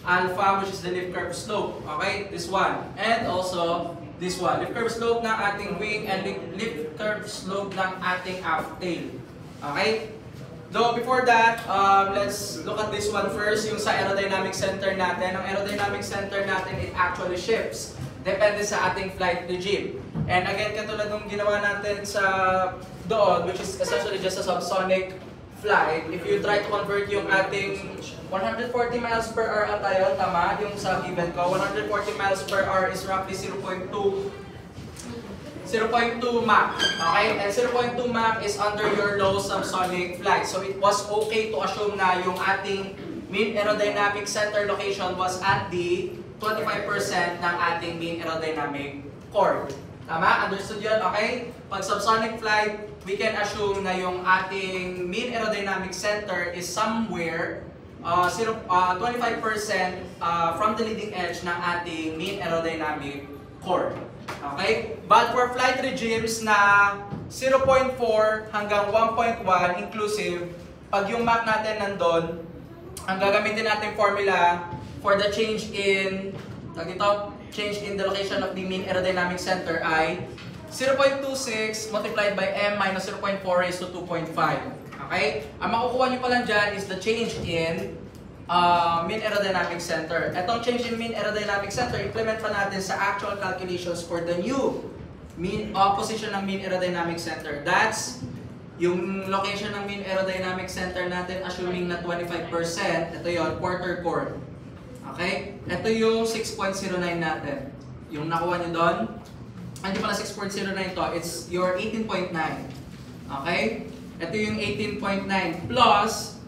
alpha, which is the lift curve slope. Okay, this one. And also this one. Lift curve slope ng ating wing and lift curve slope ng ating aft tail. Okay? Though before that, let's look at this one first, yung sa aerodynamic center natin. Ang aerodynamic center natin, it actually shifts. Depende sa ating flight regime. And again, katulad ng ginawa natin sa doon, which is essentially just a subsonic flight, if you try to convert yung ating 140 miles per hour at tayo, tama, yung sa given ko, 140 miles per hour is roughly 0.2 Mach. Okay? And 0.2 Mach is under your low subsonic flight. So it was okay to assume na yung ating mean aerodynamic center location was at the 25% ng ating mean aerodynamic chord. Tama? Understood yun? Okay? Pag subsonic flight, we can assume na yung ating mean aerodynamic center is somewhere 25% from the leading edge ng ating mean aerodynamic chord. Okay? But for flight regimes na 0.4 hanggang 1.1 inclusive, pag yung Mach natin nandun, ang gagamitin natin formula for the change in the location of the mean aerodynamic center ay 0.26 multiplied by m minus 0.4 raised to 2.5. Okay? Ang makukuha nyo pa lang dyan is the change in mean aerodynamic center. Etong change in mean aerodynamic center, implement pa natin sa actual calculations for the new position ng mean aerodynamic center. That's yung location ng mean aerodynamic center natin, assuming na 25%. Ito yon, quarter chord. Okay? Ito yung 6.09 natin. Yung nakuha nyo doon, hindi pala 6.09 to, it's your 18.9. Okay? Ito yung 18.9 plus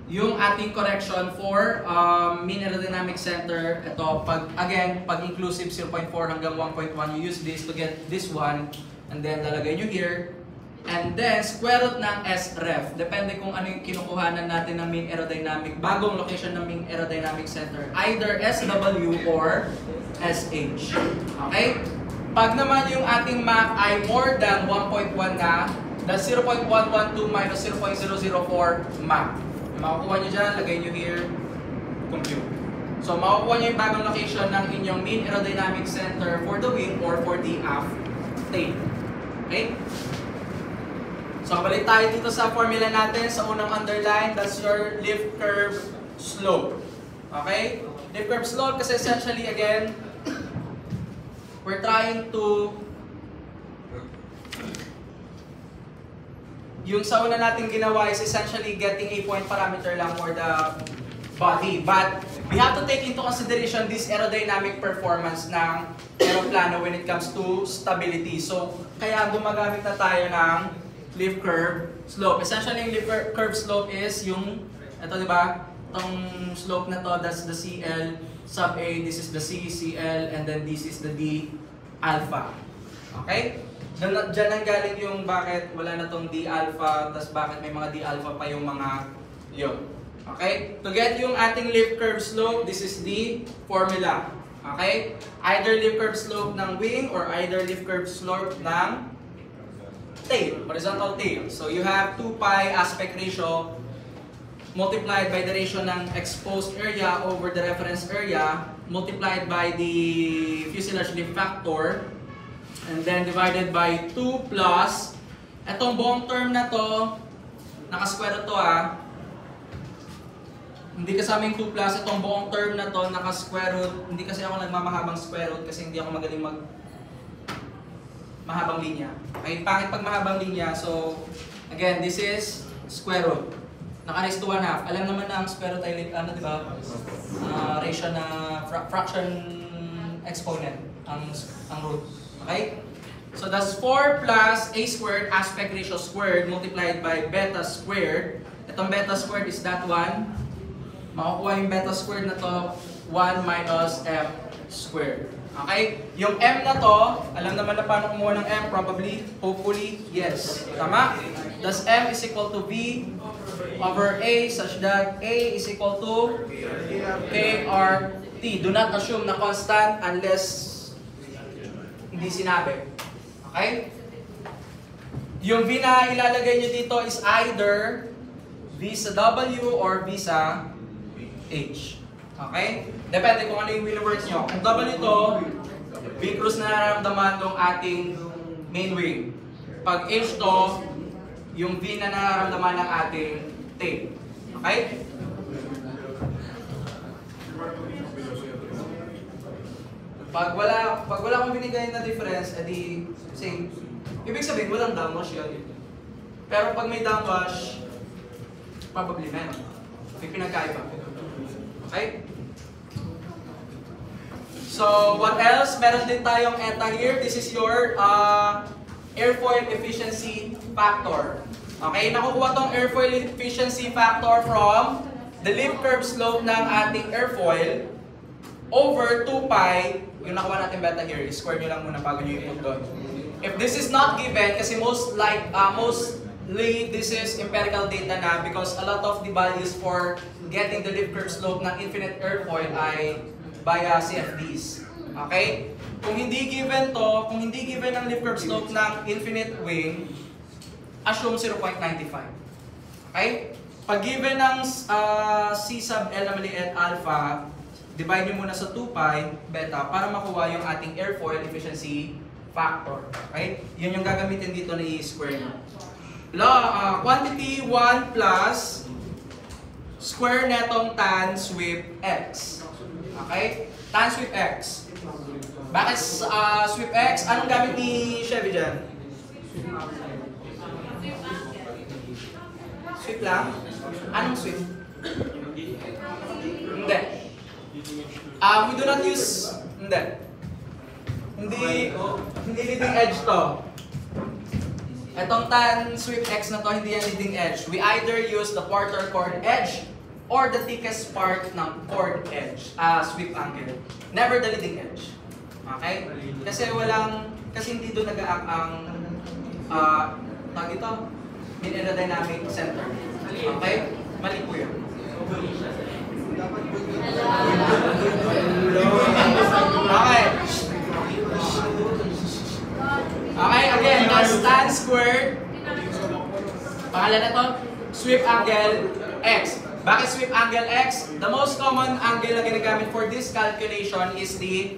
yung ating correction for mean aerodynamic center. Ito, pag inclusive 0.4 hanggang 1.1, you use this to get this one. And then, lalagay nyo here. And then, square root ng SREF. Depende kung ano yung kinukuhanan natin ng mean aerodynamic, bagong location ng mean aerodynamic center. Either SW or SH. Okay? Pag naman yung ating Mach ay more than 1.1 na, that's 0.112 minus 0.004 Mach. Makukuha nyo dyan, lagay nyo here, compute. So, makukuha nyo yung bagong location ng inyong mean aerodynamic center for the wing or for the aft tail. Okay? So, balik tayo dito sa formula natin sa unang underline. That's your lift curve slope. Okay? Lift curve slope kasi essentially, again, we're trying to yung sa una natin ginawa is essentially getting a point parameter lang for the body. But we have to take into consideration this aerodynamic performance ng aeroplano when it comes to stability. So, kaya gumagamit na tayo ng lift curve slope. Essentially, yung lift curve slope is yung, ito diba? Itong slope na to, that's the CL sub A, this is the C, CL, and then this is the D alpha. Okay? Diyan ang galing yung bakit wala na tong D alpha, tas bakit may mga D alpha pa yung mga yun. Okay? To get yung ating lift curve slope, this is the formula. Okay? Either lift curve slope ng wing or either lift curve slope ng tail, horizontal tail. So you have 2 pi aspect ratio multiplied by the ratio ng exposed area over the reference area multiplied by the fuselage lift factor. And then divided by 2 plus, etong buong term na to, nakasquare root to hindi kasama yung 2 plus, itong buong term na to, nakasquare root. Hindi kasi ako nagmamahabang square root kasi hindi ako magaling mahabang linya. Okay, pangit pag mahabang linya. So, again, this is square root. Naka-raise to 1/2. Alam naman na ang square root ay, ano diba? Ratio na fraction exponent, ang root. Okay? So that's 4 plus a squared aspect ratio squared multiplied by beta squared. Itong beta squared is that one. Makukuha yung beta squared na to, 1 minus m squared. Okay? Yung m na to, alam naman na paano kumuha ng m? Probably, hopefully, yes. Tama? Thus m is equal to v over a such that a is equal to krt. Do not assume na constant unless hindi sinabi. Okay? Yung V na ilalagay nyo dito is either V sa W or V sa H. Okay? Depende kung ano yung wing nyo. Kung W ito, V cruise na nararamdaman ng ating main wing. Pag H to, yung V na nararamdaman ng ating tail. Okay? Pag wala kong binigay na difference, edi same. Ibig sabihin, walang downwash yun. Pero pag may downwash, probably meron. May pinagkaiba. Okay? So, what else? Meron din tayong ETA here. This is your airfoil efficiency factor. Okay? Nakukuha tong airfoil efficiency factor from the lift curve slope ng ating airfoil over 2 pi. Yung nakuha natin beta here, square nyo lang muna bago nyo i-put doon. If this is not given, kasi mostly this is empirical data na because a lot of the values for getting the lift curve slope ng infinite airfoil ay via CFDs. Okay? Kung hindi given to, kung hindi given ang lift curve slope ng infinite wing, assume 0.95. Okay? Pag given ng C sub L na maliit alpha, divide nyo muna sa 2 pi beta para makuha yung ating airfoil efficiency factor. Okay? Yun yung gagamitin dito na i-square nyo. Quantity 1 plus square netong tan sweep x. Okay? Tan sweep x. Bakit sweep x? Anong gamit ni Chevy dyan? Sweep lang? Anong sweep? Hindi. We do not use... Hindi leading edge to. Itong tan sweep x na to, hindi yan leading edge. We either use the quarter chord edge or the thickest part ng chord edge, sweep angle. Never the leading edge. Okay? Kasi hindi doon nag-act ang, tawag ito, mean aerodynamic center. Okay? Mali po yun. Okay. Okay, again, that's tan squared. Pangalan na to, sweep angle x. Bakit sweep angle x? The most common angle na ginagamit for this calculation is the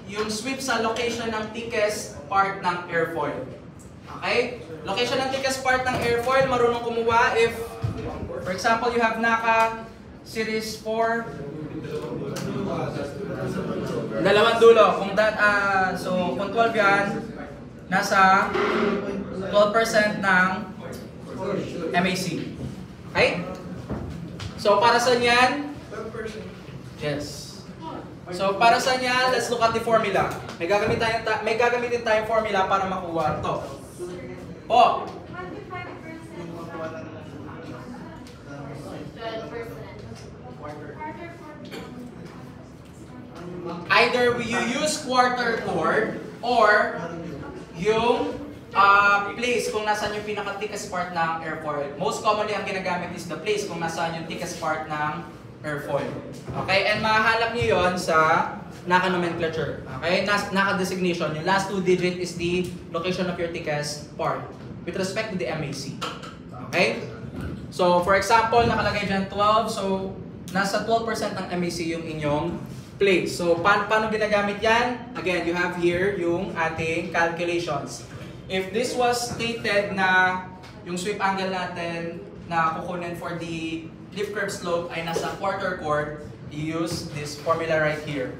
yung sweep sa location ng thickest part ng airfoil. Okay? Location ng thickest part ng airfoil, marunong kumuha if, for example, you have NACA Series 4, dalawang dulo. Kung kung 12 yan, nasa 12% ng MAC. Okay? So, para sa yan? Yes. So, para sa yan, let's look at the formula. May gagamitin tayong formula para makuha ito. Oh. Either you use quarter chord or yung place kung nasaan yung pinaka-thickest part ng airfoil. Most commonly, ang ginagamit is the place kung nasaan yung thickest part ng airfoil. Okay? And mahahanap nyo yun sa NACA nomenclature. Okay? NACA designation. Yung last 2 digit is the location of your thickest part with respect to the MAC. Okay? So, for example, nakalagay dyan 12. So, nasa 12% ng MAC yung inyong place. So, paano ginagamit yan? Again, you have here yung ating calculations. If this was stated na yung sweep angle natin na kukunin for the lift curve slope ay nasa quarter chord, you use this formula right here.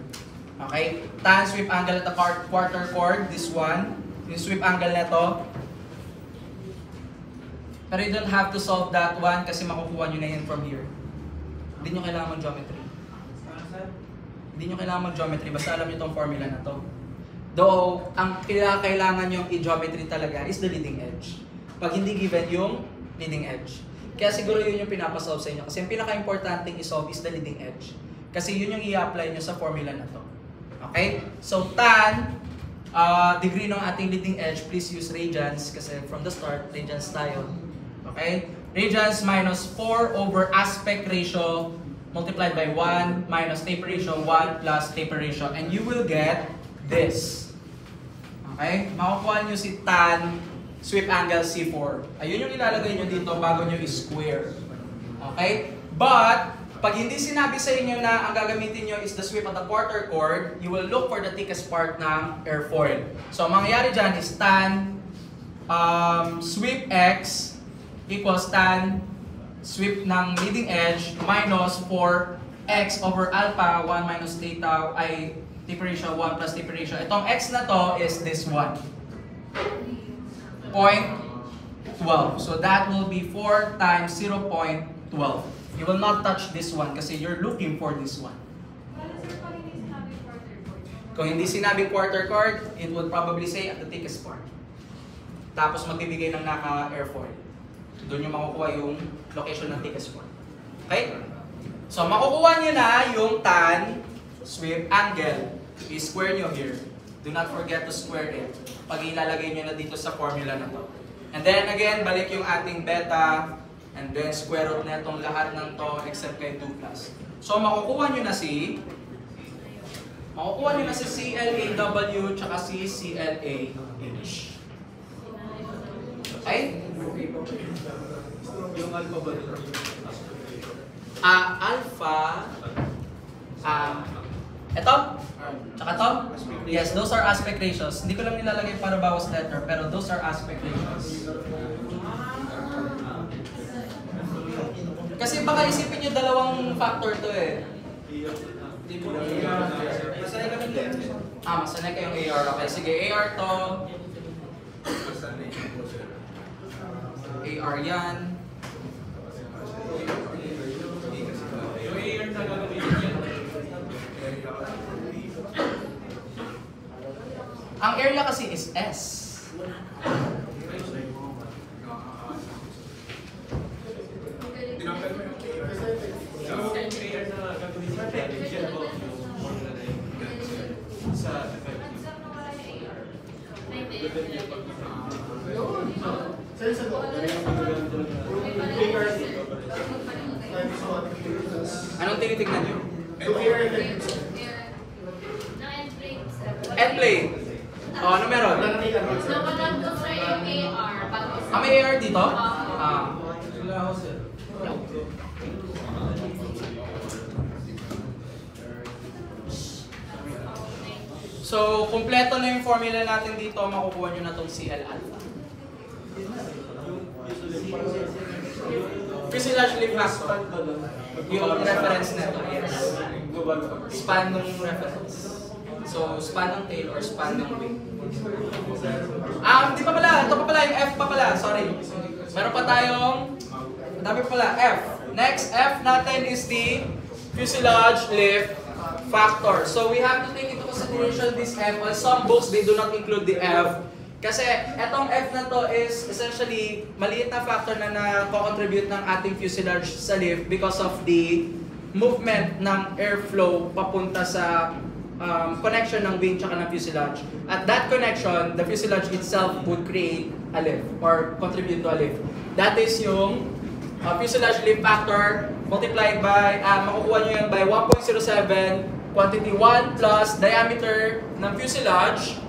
Okay? Tan sweep angle at the quarter chord, this one. Yung sweep angle na to. Pero you don't have to solve that one kasi makukuha nyo na yun from here. Hindi nyo kailangan mag-geometry. Hindi nyo kailangan mag-geometry, basta alam nyo itong formula na to. Though, ang kailangan yung i-geometry talaga is the leading edge. Pag hindi given yung leading edge. Kaya siguro yun yung pinapasolve sa inyo. Kasi yung pinaka-importanting i-solve is the leading edge. Kasi yun yung i-apply nyo sa formula na to. Okay? So, tan, degree ng ating leading edge, please use radians. Kasi from the start, radians tayo. Okay? Radians minus 4 over aspect ratio multiplied by 1 minus taper ratio, 1 plus taper ratio. And you will get this. Okay? Makukuha nyo si tan sweep angle C4. Ayun yung ilalagay nyo dito bago nyo i-square. Okay? But, pag hindi sinabi sa inyo na ang gagamitin nyo is the sweep at the quarter chord, you will look for the thickest part ng airfoil. So, ang mangyayari dyan is tan sweep x equals tan sweep ng leading edge minus 4x over alpha 1 minus theta ay taper ratio 1 plus taper ratio. Itong x na to is this one. 0.12. So that will be 4 times 0.12. You will not touch this one kasi you're looking for this one. Kung hindi sinabi quarter chord, it would probably say at the thickest part. Tapos magbibigay ng naka-airfoil. Doon yung makukuha yung location ng thickest part. Okay? So makukuha nyo na yung tan sweep angle. I-square nyo here. Do not forget to square it. Pag ilalagay nyo na dito sa formula na to. And then again, balik yung ating beta. And then square root na itong lahat ng to except kay 2 plus. So makukuha nyo na si CLAW tsaka si CLAH. Okay? Yung alpha ba? Alpha. Ito? Tsaka to? Yes, those are aspect ratios. Hindi ko lang nilalagay para bawas letter, pero those are aspect ratios. Kasi baka isipin nyo dalawang factor to eh. Masanay kayong AR. Okay, sige, AR to. AR yan. Ang area kasi is S. Anong tinitignan nyo? End plane. Ano meron? May AR dito? So, kumpleto na yung formula natin dito. Makukuha nyo na itong CL alpha. Fuselage lift factor. Yung reference nito, yes. Span ng reference. So, span ng tail or span ng wing. Hindi pa pala. Ito pa pala. Yung F pa pala. Sorry. Meron pa tayong, dami pa pala. F. Next, F natin is the fuselage lift factor. So, we have to take into consideration this F. On some books, they do not include the F. Kasi etong F na to is essentially maliit na factor na na-contribute ng ating fuselage sa lift because of the movement ng airflow papunta sa connection ng wing tsaka ng fuselage. At that connection, the fuselage itself would create a lift or contribute to a lift. That is yung fuselage lift factor multiplied by, makukuha nyo yan by 1.07 quantity 1 plus diameter ng fuselage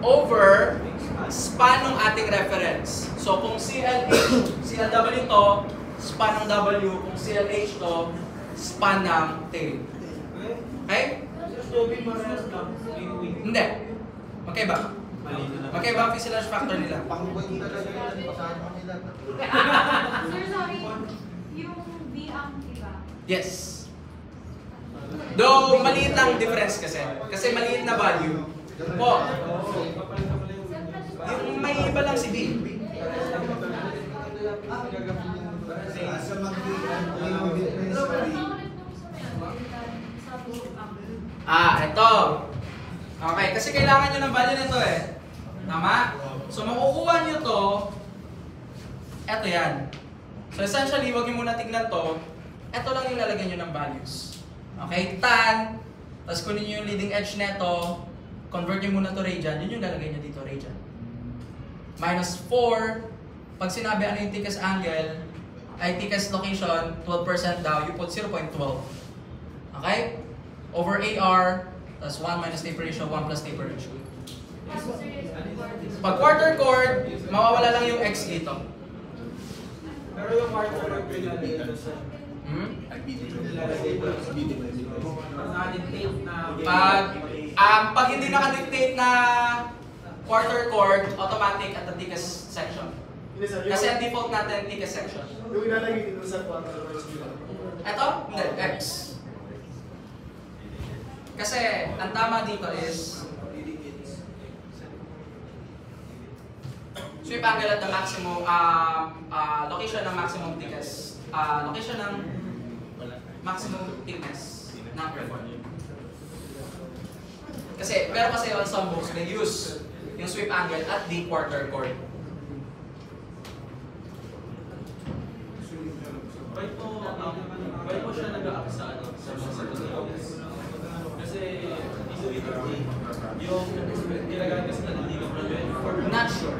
over span ng ating reference. So kung CLW to, span ng W. Kung CLH to, span ng tail. Okay? Hindi. Magkaiba. Magkaiba ang fuselage factor nila. Sir, sorry. Yung V ang iba? Yes. Though maliit lang difference kasi. Kasi maliit na value. Po. Yung may iba lang si B. Ito. Okay, kasi kailangan nyo ng value nito eh. Tama? So, makukuha nyo to. Ito yan. So, essentially, huwag nyo muna tignan to. Ito lang yung lalagyan nyo ng values. Okay, tan. Tapos kunin nyo yung leading edge neto. Convert nyo muna to radian. Yun yung lalagay nyo dito, radian. Minus 4. Pag sinabi ano yung thickest angle, ay thickest location, 12% daw, you put 0.12. Okay? Over AR, plus 1 minus taper ratio, 1 plus taper ratio. Pag quarter chord, mawawala lang yung X dito. Pero yung quarter court nilalagay doon sa... Nilalagay doon sa video. Naka-dictate na... Pag hindi naka-dictate na quarter chord, automatic at the thickest section. Kasi ang default natin, thickest section. Yung ilalagay dito sa quarter court nila. Ito? Hindi, X. Kasi ang tama dito is sweep angle at the maximum location ng maximum thickness. Location ng maximum thickness ng earphone. Pero kasi on some books, they use yung sweep angle at the quarter chord. Why po siya nag-a-up sa ano? Sa kasi yung ginagamit kasi na hindi Not sure.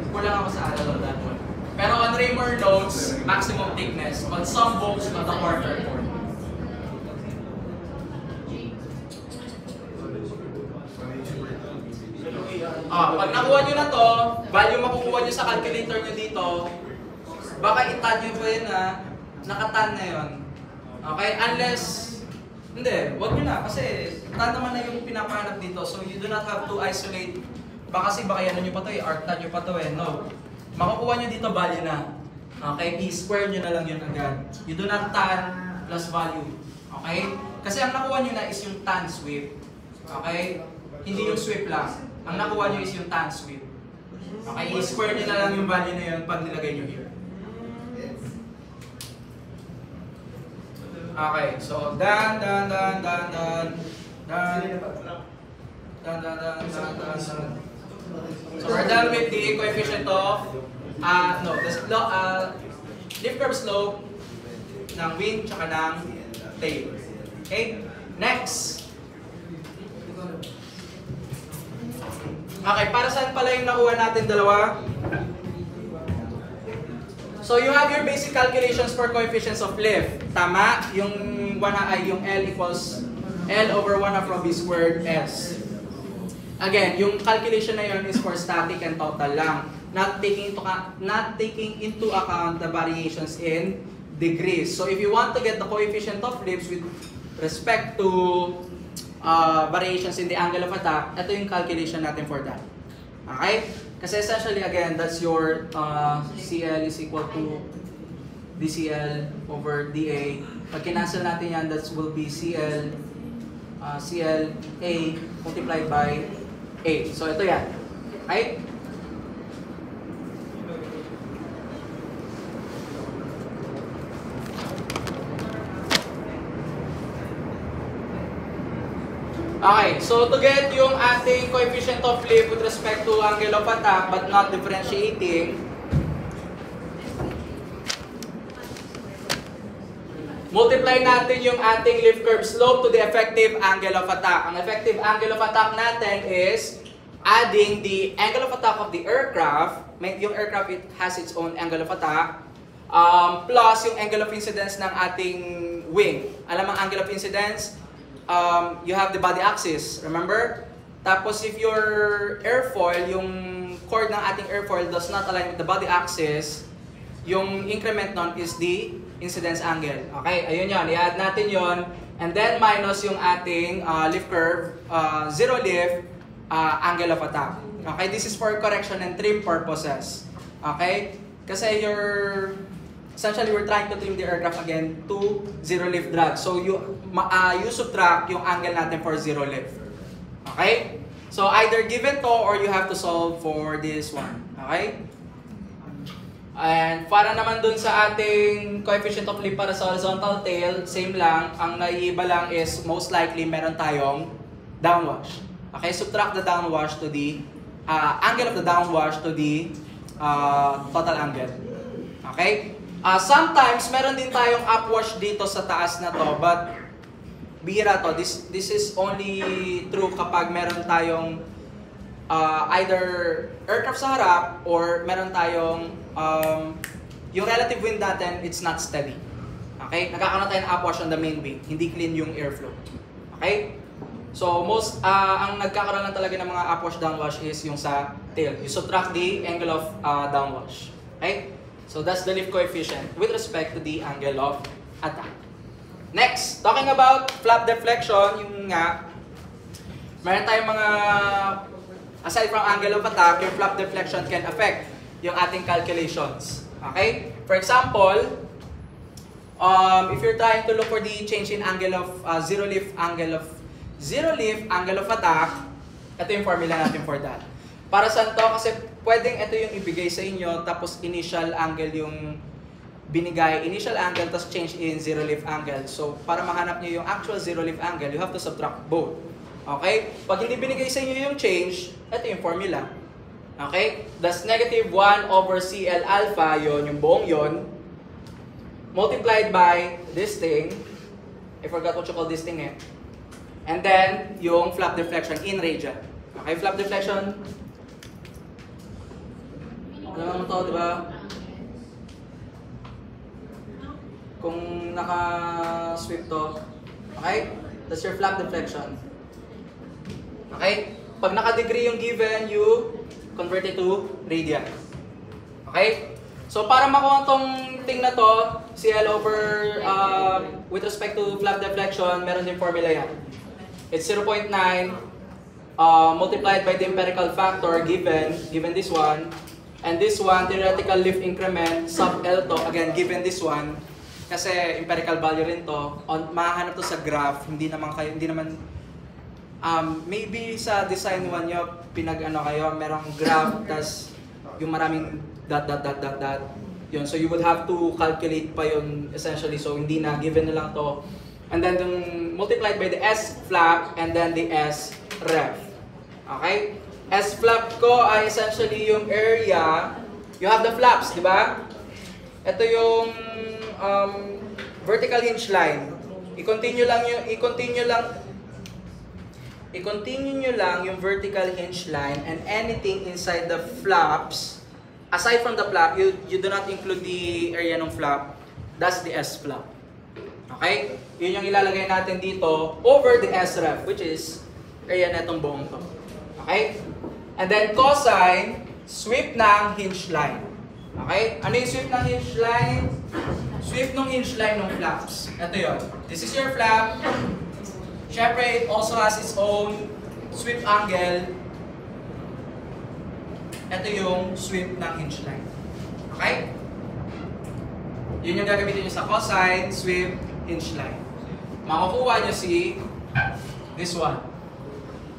Kulang ako sa aral on that one. Pero on Raymer notes, maximum thickness. On some books, on the quarter chord. Pag nakuha nyo na to, value makukuha nyo sa calculator nyo dito, baka itan nyo pa yun na nakatan na yun. Okay? Unless, hindi, wag nyo na. Kasi tan naman na yung pinapahanap dito. So you do not have to isolate. Baka kasi baka yan nyo pa to eh, artan nyo pa to eh. No. Makukuha nyo dito value na. Okay? I-square nyo na lang yun agad. You do not tan plus value. Okay? Kasi ang nakuha nyo na is yung tan sweep. Okay? Hindi yung sweep lang. Ang nakuha nyo is yung tan sweep. Okay? I-square nyo na lang yung value na yun pag nilagay nyo here. Okay, so dan. So we're done with the coefficient of lift curve slope ng wing tsaka ng tail. Okay? Next. Okay, para saan pala yung nakuha natin dalawa? So you have your basic calculations for coefficients of lift. Tama? Yung yung L equals L over 1 half rho B squared S. Again, yung calculation na yun is for static and total lang. Not taking into account the variations in degrees. So if you want to get the coefficient of lifts with respect to variations in the angle of attack, ito yung calculation natin for that. Okay? Kasi essentially, again, that's your CL is equal to DCL over DA. Pag kinancel natin yan, that will be CL A multiplied by A. So ito yan. Okay? Okay, so to get yung ating coefficient of lift with respect to angle of attack but not differentiating, multiply natin yung ating lift curve slope to the effective angle of attack. Ang effective angle of attack natin is adding the angle of attack of the aircraft. Yung aircraft, it has its own angle of attack, plus yung angle of incidence ng ating wing. Alam ang angle of incidence? You have the body axis, remember? Tapos if your airfoil, yung chord ng ating airfoil does not align with the body axis, yung increment nun is the incidence angle. Okay, ayun yun, i-add natin yun. And then minus yung ating lift curve, zero lift, angle of attack. Okay, this is for correction and trim purposes. Okay, kasi essentially, we're trying to trim the aircraft again to zero lift drag. So, you subtract yung angle natin for zero lift. Okay? So, either given to or you have to solve for this one. Okay? And para naman dun sa ating coefficient of lift para sa horizontal tail, same lang. Ang naiiba lang is most likely meron tayong downwash. Okay? Subtract the downwash to the angle of the downwash to the total angle. Okay? Sometimes, meron din tayong upwash dito sa taas na to, but bihira to. This is only true kapag meron tayong either aircraft sa harap or meron tayong yung relative wind natin, it's not steady. Okay? Nagkakaroon tayo ng upwash on the main wing. Hindi clean yung airflow. Okay? So, ang nagkakaroon lang talaga ng mga upwash, downwash is yung sa tail. You subtract the angle of downwash. Okay? So that's the lift coefficient with respect to the angle of attack. Next, talking about flap deflection, yung nga, meron tayong mga, aside from angle of attack, yung flap deflection can affect yung ating calculations. Okay? For example, if you're trying to look for the change in angle of zero lift angle of attack, ito yung formula natin for that. Para saan to? Kasi pwedeng ito yung ibigay sa inyo, tapos initial angle yung binigay, initial angle, tapos change in zero lift angle. So, para mahanap nyo yung actual zero lift angle, you have to subtract both. Okay? Pag hindi binigay sa inyo yung change, ito yung formula. Okay? That's negative 1 over CL alpha, yon yung buong yon, multiplied by this thing. I forgot what you call this thing eh. And then, yung flap deflection in radian. Okay? Flap deflection, alam mo to, di ba? Kung naka-sweep to, okay? That's your flap deflection. Okay? Pag naka-degree yung given, you convert it to radian. Okay? So, para makuha tong thing na to, CL over, with respect to flap deflection, meron din formula yan. It's 0.9 multiplied by the empirical factor given this one. And this one, theoretical lift increment, sub L to, again, given this one, kasi empirical value rin to, mahahanap to sa graph, hindi naman, maybe sa design one nyo, kayo, merong graph, tas yung maraming dot. Yun, so you would have to calculate pa yun, essentially, so hindi na, given na lang to. And then, multiplied by the S flap, and then the S ref. Okay? S flap ko ay essentially yung area, you have the flaps, di ba? Ito yung vertical hinge line. I-continue nyo lang yung vertical hinge line, and anything inside the flaps, aside from the flap, you do not include the area ng flap, that's the S flap. Okay? Yun yung ilalagay natin dito over the S ref, which is area na itong buong to. Okay? And then cosine, sweep ng hinge line. Okay? Ano yung sweep ng hinge line? Sweep ng hinge line ng flaps. Ito yun. This is your flap. Syempre, it also has its own sweep angle. Ito yung sweep ng hinge line. Okay? Yun yung gagamitin nyo sa cosine, sweep, hinge line. Makukuha nyo si this one,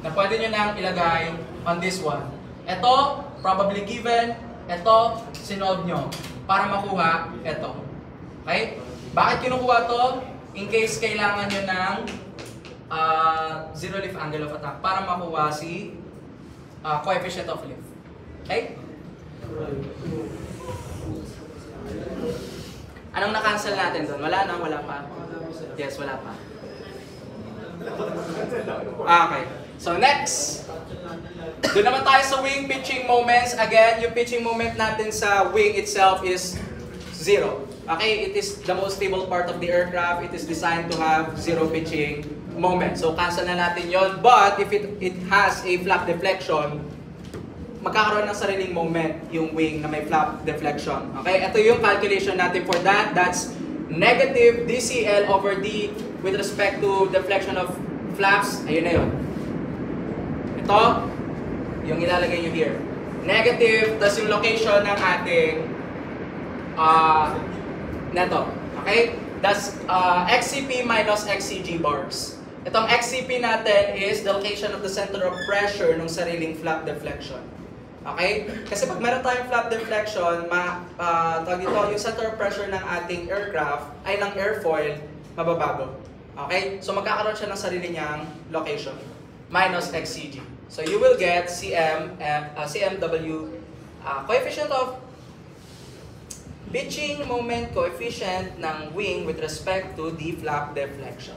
na pwede nyo nang ilagay on this one. Ito, probably given. Ito, sinolve nyo para makuha ito. Okay? Bakit kinukuha to? In case kailangan nyo ng zero lift angle of attack para makuha si coefficient of lift. Okay? Anong na-cancel natin doon? Wala na? Wala pa? Yes, wala pa. Okay. So next, doon naman tayo sa wing pitching moments. Again, yung pitching moment natin sa wing itself is 0. Okay, it is the most stable part of the aircraft. It is designed to have 0 pitching moment. So cancel na natin yon. But if it has a flap deflection, magkakaroon ng sariling moment yung wing na may flap deflection. Okay, ito yung calculation natin for that. That's negative DCL over D with respect to deflection of flaps. Ayun na yun. Ito, yung ilalagay nyo here. Negative, tas yung location ng ating neto. Okay? That's XCP minus XCG bars. Itong XCP natin is the location of the center of pressure ng sariling flap deflection. Okay? Kasi pag meron tayong flap deflection, yung center of pressure ng ating aircraft, ay ng airfoil, mababago. Okay? So magkakaroon siya ng sarili niyang location. Minus XCG. So you will get CMW, coefficient of pitching moment coefficient ng wing with respect to the flap deflection.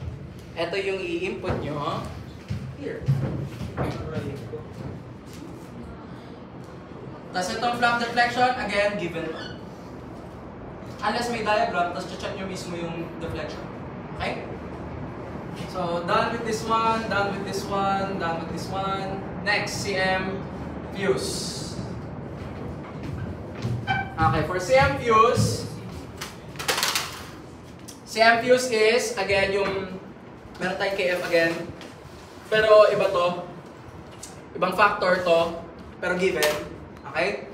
Ito yung i-input nyo here. Tapos itong flap deflection, again, given. Unless may diagram, tapos check nyo mismo yung deflection. Okay? So, done with this one, done with this one, done with this one. Next, CM fuse. Okay, for CM fuse is, again, yung, meron tayong KF again, pero iba to, ibang factor to, pero given, okay?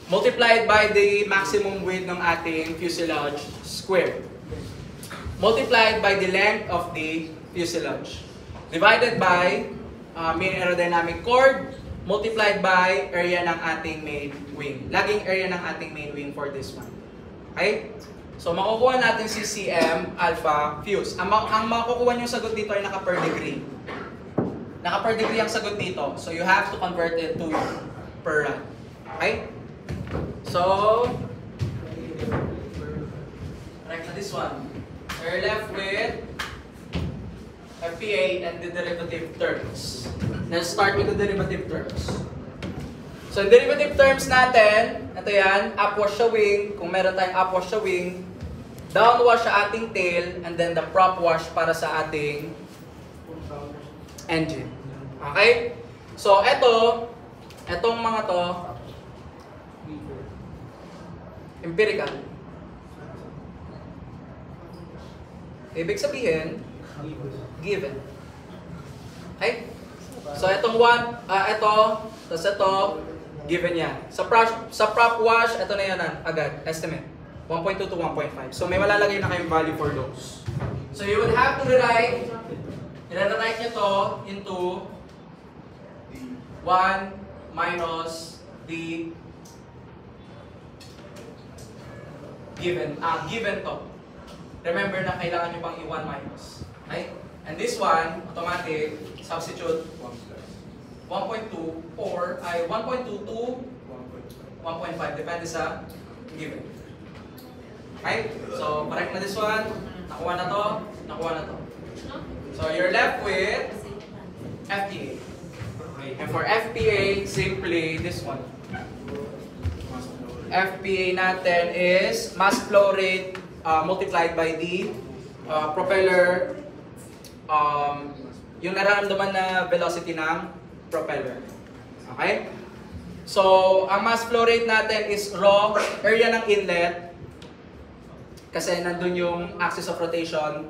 Multiplied by the maximum width ng ating fuselage square. Multiplied by the length of the fuselage. Divided by main aerodynamic chord, multiplied by area ng ating main wing. Laging area ng ating main wing for this one. Okay? So, makukuha natin si CM alpha fuse. Ang makukuha nyo sagot dito ay naka per degree. Naka per degree ang sagot dito. So, you have to convert it to per run. Okay? So, correct na this one. We're left with FPA and the derivative terms. Let's start with the derivative terms. So, derivative terms natin, ito yan, upwash sa wing, kung meron tayong upwash sa wing, downwash sa ating tail, and then the prop wash para sa ating engine. Okay? So, etong mga to, empirical. Ibig sabihin, given. Okay? So, itong one, tapos ito, given yan. Sa prop wash, ito na yan agad, estimate. 1.2 to 1.5. So, may malalagay na kayong value for those. So, you would have to rewrite nyo to into 1 minus the given to. Remember na kailangan nyo pang i-1 minus. Okay? And this one, automatic, substitute 1.2 or ay 1.2 to 1.5. Depende sa given. Okay? So, correct na this one. Nakuha na to. Nakuha na to. So, you're left with FPA. And for FPA, simply this one. FPA natin is mass flow rate multiplied by the propeller, yung nararamdaman na velocity ng propeller. Okay? So, ang mass flow rate natin is rho, area ng inlet, kasi nandun yung axis of rotation,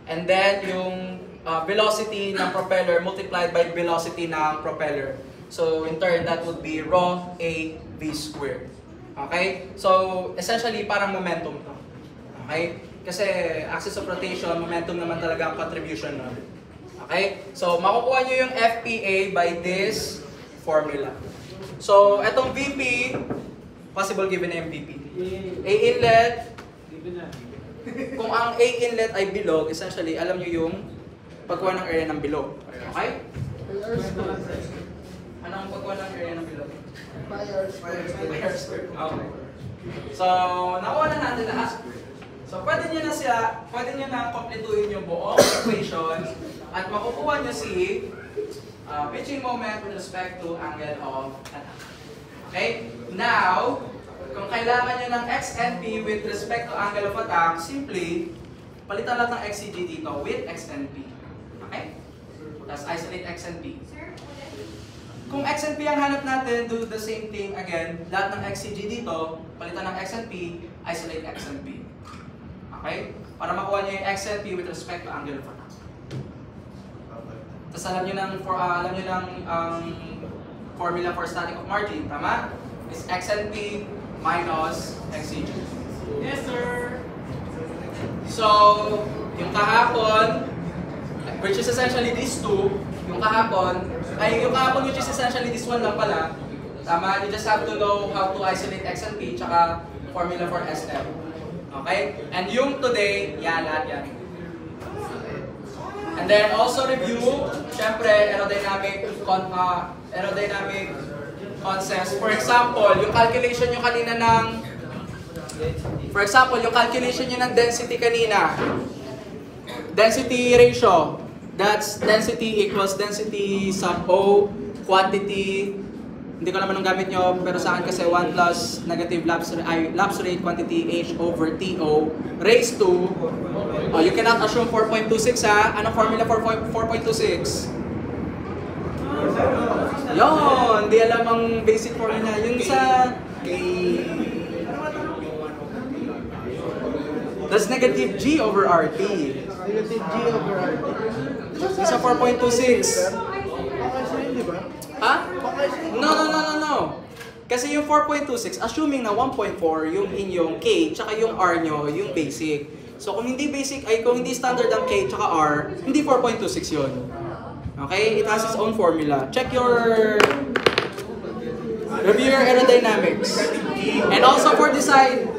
and then yung velocity ng propeller multiplied by velocity ng propeller. So, in turn, that would be rho A V squared. Okay? So, essentially, parang momentum to. Okay? Kasi axis of rotation, momentum naman talaga ang contribution nun. Okay? So, makukuha nyo yung FPA by this formula. So, etong VP, possible given na yung VP. A inlet, kung ang A inlet ay bilog, essentially, alam nyo yung pagkuha ng area ng bilog. Okay? Anong pagkuha ng area ng bilog? Fire square. Okay. So, nakuha na natin lahat. So, pwede nyo na kompletuhin yung buong equation at makukuha nyo si pitching moment with respect to angle of attack. Okay? Now, kung kailangan nyo ng X and P with respect to angle of attack, simply, palitan lang ng XCG dito with X and P. Okay? Tapos isolate X and P. Kung X and P ang hanap natin, do the same thing again. Lahat ng XCG dito, palitan ng X and P, isolate X and P. Okay? Para makuha nyo yung X and P with respect to angle of attack. Tapos alam nyo ng formula for static of margin, tama? Is X and P minus XCG. Yes, sir! So, yung kahapon, which is essentially these two, yung kahapon which is essentially this one lang pala, tama? You just have to know how to isolate X and P, tsaka formula for SM. Okay? And yung today, yan, lahat yan. And then also review, syempre, aerodynamic concepts. For example, yung calculation nyo kanina ng, density kanina, density ratio, that's density equals density sub O, quantity, hindi ko naman ang gamit nyo, pero sa akin kasi 1 plus negative lapse rate quantity H over TO raised to, you cannot assume 4.26 ha. Anong formula for 4.26? Yun, di alam ang basic formula. Yun sa Tapos negative G over RT. Negative G over RT. Isa 4.26. Pakasin, di ba? Ha? Pakasin. No. Kasi yung 4.26, assuming na 1.4 yung inyong K, tsaka yung R nyo, yung basic. So kung hindi basic, ay kung hindi standard ang K tsaka R, hindi 4.26 yun. Okay? It has its own formula. Check your... Review your aerodynamics. And also for this side,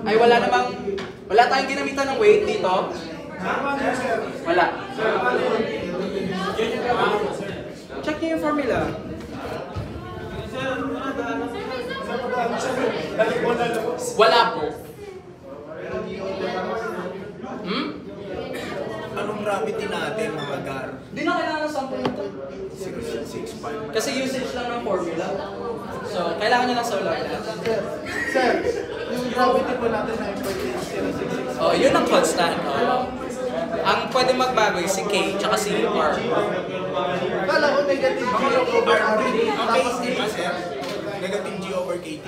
ay wala tayong ginamitan ng weight dito. Wala. Check niyo yung formula. Wala po. Anong gravity natin, mga gar? Hindi na kailangan ng sample nito. 6.5. Kasi usage lang ng formula. So, kailangan nyo lang sa ulan. Sir, yung gravity po natin na 9.06. Oh, yun ang constant. Oh. Ang pwede magbago is si K tsaka si R. Kala ko negative G over RT. Okay, di ba, sir? Negative G over KT.